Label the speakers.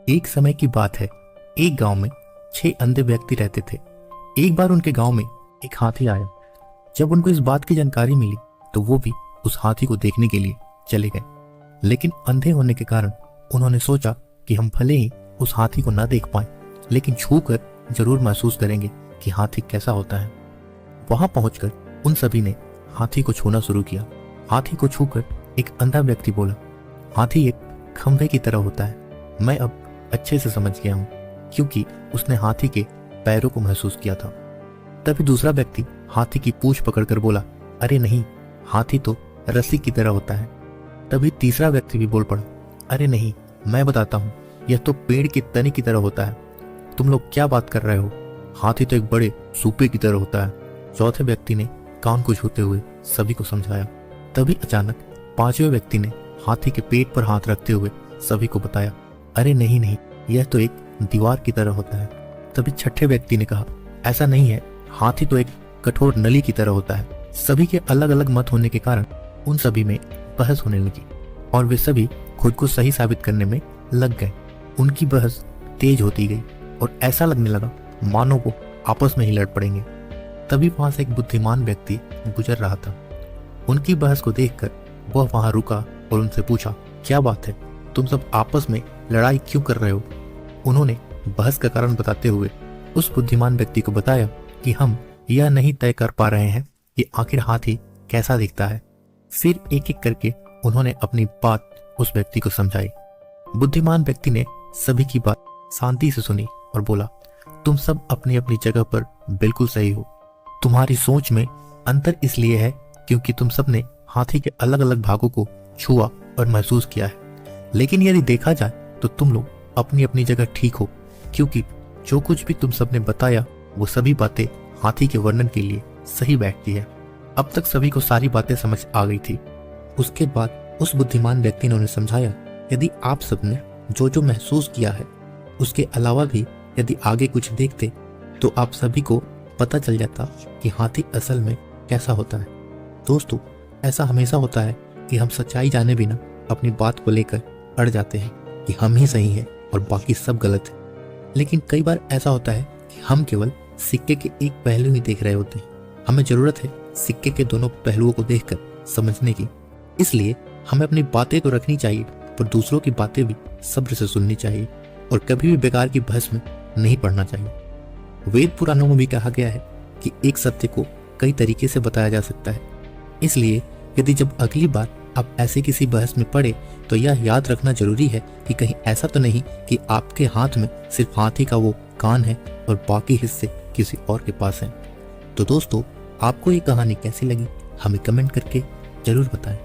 Speaker 1: एक समय की बात है। एक गांव में 6 अंधे व्यक्ति रहते थे। एक बार उनके गांव में एक हाथी आया। जब उनको इस बात की जानकारी मिली तो वो भी उस हाथी को देखने के लिए चले गए। लेकिन अंधे होने के कारण उन्होंने सोचा कि हम भले ही उस हाथी को ना देख पाए, लेकिन छू कर जरूर महसूस करेंगे कि हाथी कैसा होता है। वहां पहुंचकर उन सभी ने हाथी को छूना शुरू किया। हाथी को छूकर एक अंधा व्यक्ति बोला, हाथी एक खंभे की तरह होता है। मैं अब अच्छे से समझ गया हूँ, क्योंकि उसने हाथी के पैरों को महसूस किया था। तभी दूसरा व्यक्ति हाथी की पूंछ पकड़कर बोला, अरे नहीं, हाथी तो रस्सी की तरह होता है। तभी तीसरा व्यक्ति भी बोल पड़ा, अरे नहीं, मैं बताता हूँ, यह तो पेड़ के तने की तरह होता है। तुम लोग क्या बात कर रहे हो, हाथी तो एक बड़े सूपे की तरह होता है। चौथे व्यक्ति ने कान को छूते हुए सभी को समझाया। तभी अचानक पांचवें व्यक्ति ने हाथी के पेट पर हाथ रखते हुए सभी को बताया, अरे नहीं नहीं, यह तो एक दीवार की तरह होता है। तभी छठे व्यक्ति ने कहा, ऐसा नहीं है, हाथी तो एक कठोर नली की तरह होता है। सभी के अलग अलग मत होने के कारण उन सभी में बहस होने लगी और वे सभी खुद को सही साबित करने में लग गए। उनकी बहस तेज होती गई और ऐसा लगने लगा मानो वो आपस में ही लड़ पड़ेंगे। तभी वहां से एक बुद्धिमान व्यक्ति गुजर रहा था। उनकी बहस को देखकर वह वहां रुका और उनसे पूछा, क्या बात है, तुम सब आपस में लड़ाई क्यों कर रहे हो? उन्होंने बहस का कारण बताते हुए उस बुद्धिमान व्यक्ति को बताया कि हम यह नहीं तय कर पा रहे हैं कि आखिर हाथी कैसा दिखता है। फिर एक एक करके उन्होंने अपनी बात उस व्यक्ति को समझाई। बुद्धिमान व्यक्ति ने सभी की बात शांति से सुनी और बोला, तुम सब अपनी अपनी जगह पर बिल्कुल सही हो। तुम्हारी सोच में अंतर इसलिए है क्योंकि तुम सब ने हाथी के अलग अलग भागों को छुआ और महसूस किया है। लेकिन यदि देखा जाए तो तुम लोग अपनी अपनी जगह ठीक हो, क्योंकि जो कुछ भी तुम सबने बताया वो सभी बातें हाथी के वर्णन के लिए सही बैठती है। अब तक सभी को सारी बातें समझ आ गई थी। उसके बाद उस बुद्धिमान व्यक्ति ने उन्हें समझाया, यदि आप सबने जो जो महसूस किया है उसके अलावा भी यदि आगे कुछ देखते तो आप सभी को पता चल जाता कि हाथी असल में कैसा होता है। दोस्तों, ऐसा हमेशा होता है कि हम सच्चाई जाने बिना अपनी बात को लेकर अड़ जाते हैं कि हम ही सही हैं और बाकी सब गलत है। लेकिन कई बार ऐसा होता है कि हम केवल सिक्के के एक पहलू ही देख रहे होते हैं। हमें जरूरत है सिक्के के दोनों पहलुओं को देखकर समझने की। इसलिए हमें अपनी बातें तो रखनी चाहिए, पर दूसरों की बातें भी सब्र से सुननी चाहिए और कभी भी बेकार की बहस में नहीं पड़ना चाहिए। वेद पुराणों में भी कहा गया है कि एक सत्य को कई तरीके से बताया जा सकता है। इसलिए यदि जब अगली बार आप ऐसे किसी बहस में पड़े तो यह याद रखना जरूरी है कि कहीं ऐसा तो नहीं कि आपके हाथ में सिर्फ हाथी का वो कान है और बाकी हिस्से किसी और के पास हैं। तो दोस्तों, आपको ये कहानी कैसी लगी हमें कमेंट करके जरूर बताएं।